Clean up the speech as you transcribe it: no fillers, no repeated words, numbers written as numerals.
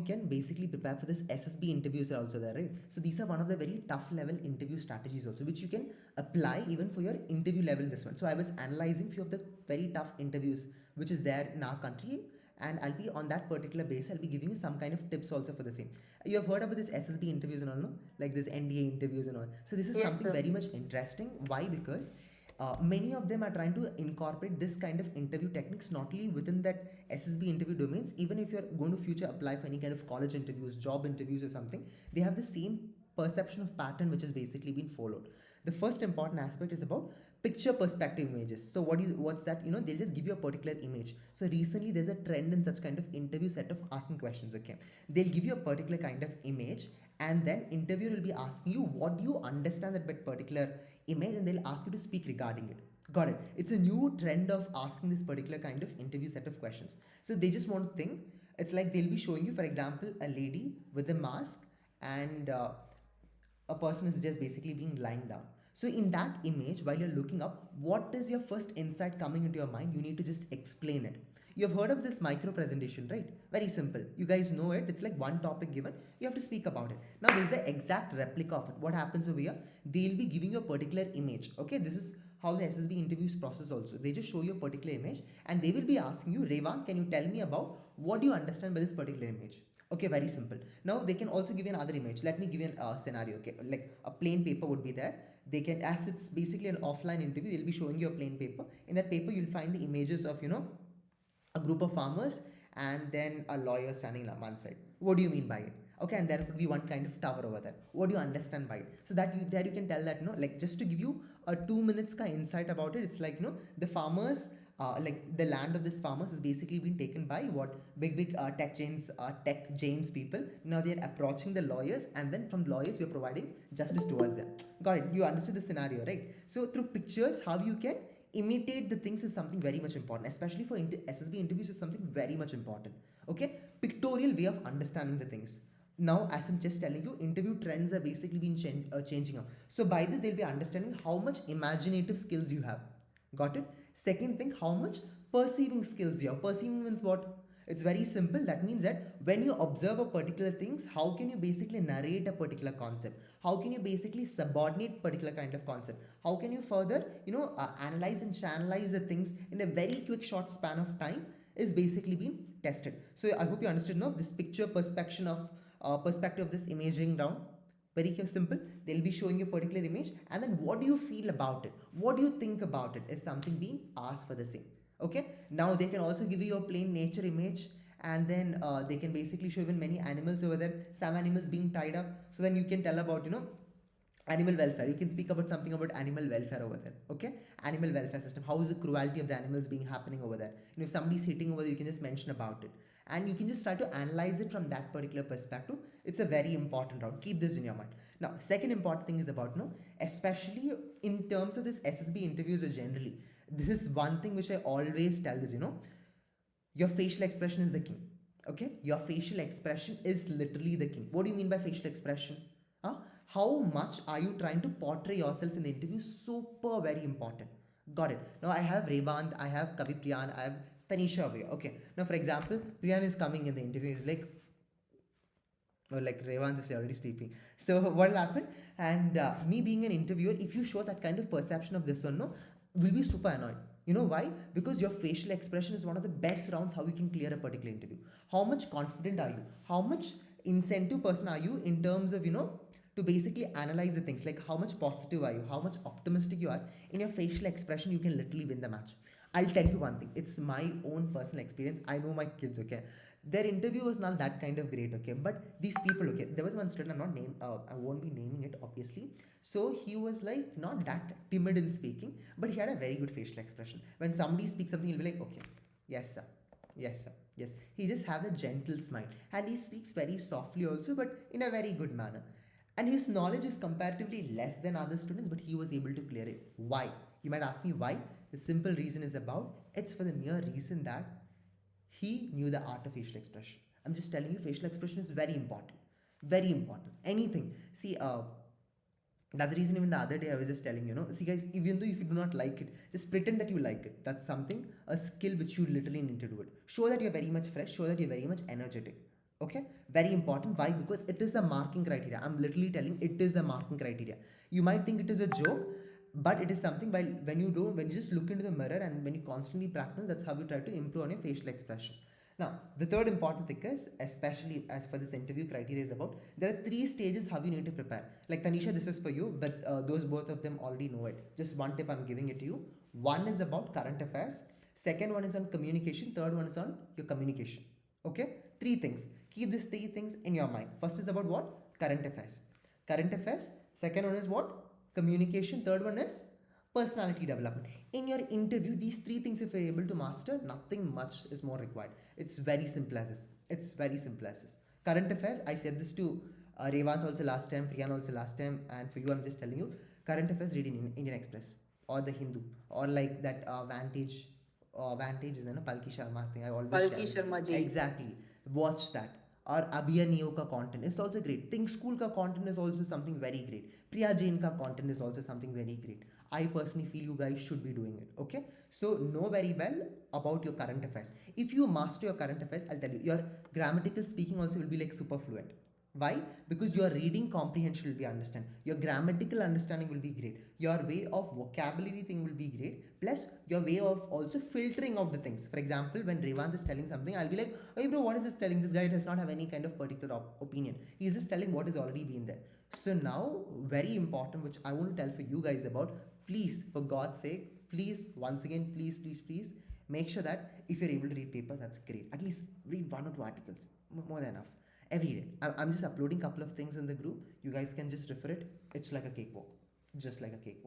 can basically prepare for this SSB interviews are also there, right? So these are one of the very tough level interview strategies also, which you can apply even for your interview level this one. So I was analyzing few of the very tough interviews which is there in our country, and I'll be on that particular base, I'll be giving you some kind of tips also for the same. You have heard about this SSB interviews and all, no? Like this NDA interviews and all. So this is Yes, something sir. very much interesting. Why? Because many of them are trying to incorporate this kind of interview techniques not only within that SSB interview domains. Even if you're going to future apply for any kind of college interviews, job interviews or something, they have the same perception of pattern which has basically been followed. The first important aspect is about picture perspective images. So what's that? They'll just give you a particular image. So recently there's a trend in such kind of interview set of asking questions. Okay, they'll give you a particular kind of image, and then interviewer will be asking you what do you understand that particular image, and they'll ask you to speak regarding it. Got it? It's a new trend of asking this particular kind of interview set of questions. So they just want to think. It's like they'll be showing you, for example, a lady with a mask, and a person is just basically being lying down. So in that image, while you're looking up, what is your first insight coming into your mind? You need to just explain it. You have heard of this micro presentation, right? Very simple. You guys know it. It's like one topic given. You have to speak about it. Now, this is the exact replica of it. What happens over here? They'll be giving you a particular image. Okay, this is how the SSB interviews process also. They just show you a particular image, and they will be asking you, Revan, can you tell me about what do you understand by this particular image? Okay, very simple. Now they can also give you another image. Let me give you a scenario. Okay, like a plain paper would be there. They can, as it's basically an offline interview, they'll be showing you a plain paper. In that paper, you'll find the images of a group of farmers and then a lawyer standing on one side. What do you mean by it? Okay, and there could be one kind of tower over there. What do you understand by it? So that you can tell that, like, just to give you a 2 minutes ka insight about it. It's like, the farmers, like the land of this farmers is basically been taken by what big tech giants people. Now they are approaching the lawyers, and then from lawyers we are providing justice towards them. Got it? You understood the scenario, right? So through pictures, how you can imitate the things is something very much important, especially for SSB interviews is something very much important. Okay, pictorial way of understanding the things. Now, as I'm just telling you, interview trends are basically been changing up. So by this, they'll be understanding how much imaginative skills you have. Got it? Second thing, how much perceiving skills you have. Perceiving means what? It's very simple. That means that when you observe a particular things, how can you basically narrate a particular concept? How can you basically subordinate particular kind of concept? How can you further, analyze and channelize the things in a very quick short span of time is basically being tested. So I hope you understood now this picture perspective of this imaging down. Very simple. They'll be showing you a particular image, and then what do you feel about it? What do you think about it? Is something being asked for the same. Okay. Now they can also give you a plain nature image, and then they can basically show even many animals over there. Some animals being tied up. So then you can tell about animal welfare. You can speak about something about animal welfare over there. Okay, animal welfare system. How is the cruelty of the animals being happening over there? If somebody's hitting over there, you can just mention about it, and you can just try to analyze it from that particular perspective. It's a very important route. Keep this in your mind. Now, second important thing is about especially in terms of this SSB interviews or generally, this is one thing which I always tell is your facial expression is the king. Okay, your facial expression is literally the king. What do you mean by facial expression? Huh? How much are you trying to portray yourself in the interview? Super very important. Got it. Now I have Revant, I have Kavi Priyan, I have Tanisha over here. Okay. Now for example, Priyan is coming in the interview. He's like, well, like Revant is already sleeping. So what will happen? And me being an interviewer, if you show that kind of perception of this one, no, will be super annoyed. You know why? Because your facial expression is one of the best rounds how you can clear a particular interview. How much confident are you? How much incentive person are you in terms of to basically analyze the things, like how much positive are you, how much optimistic you are in your facial expression, you can literally win the match. I'll tell you one thing, it's my own personal experience. I know my kids, okay, their interview was not that kind of great, okay, but these people, okay, there was one student, I won't be naming it obviously. So he was like not that timid in speaking, but he had a very good facial expression. When somebody speaks something, he'll be like, okay, yes sir, yes sir, yes. He just have a gentle smile, and he speaks very softly also, but in a very good manner. And his knowledge is comparatively less than other students, but he was able to clear it. Why? You might ask me why. The simple reason is about it's for the mere reason that he knew the art of facial expression. I'm just telling you, facial expression is very important. Very important. Anything. See, that's the reason even the other day I was just telling see guys, even though if you do not like it, just pretend that you like it. That's something, a skill which you literally need to do it. Show that you're very much fresh, show that you're very much energetic. Okay, very important. Why? Because it is a marking criteria. I'm literally telling it is a marking criteria. You might think it is a joke, but it is something. While when you just look into the mirror and when you constantly practice, that's how you try to improve on your facial expression. Now, the third important thing is, especially as for this interview criteria, is about there are three stages how you need to prepare. Like Tanisha, this is for you, but those both of them already know it. Just one tip I'm giving it to you. One is about current affairs. Second one is on communication. Third one is on your communication. Okay, three things. Keep these three things in your mind. First is about what? Current affairs. Current affairs. Second one is what? Communication. Third one is personality development. In your interview, these three things, if you're able to master, nothing much is more required. It's very simple as this. It's very simple as this. Current affairs, I said this to Revant also last time, Priyan also last time, and for you, I'm just telling you, current affairs, read in Indian Express or the Hindu or like that Vantage. Vantage is Palki Sharma's thing. I always Palki share Sharma it. ji. Exactly. Watch that. और अभिया neo का content is also great. Think School का content is also something very great. Priya Jain का content is also something very great. I personally feel you guys should be doing it. Okay, so know very well about your current affairs. If you master your current affairs, I'll tell you, your grammatical speaking also will be like super fluent. Why? Because your reading comprehension will be understand. Your grammatical understanding will be great. Your way of vocabulary thing will be great. Plus your way of also filtering out the things. For example, when Revant is telling something, I'll be like, hey bro, what is this telling? This guy does not have any kind of particular opinion. He's just telling what has already been there. So now, very important, which I want to tell for you guys about, please, for God's sake, please, once again, please, make sure that if you're able to read paper, that's great. At least read one or two articles. More than enough every day. I'm just uploading a couple of things in the group. You guys can just refer it. It's like a cakewalk. Just like a cakewalk.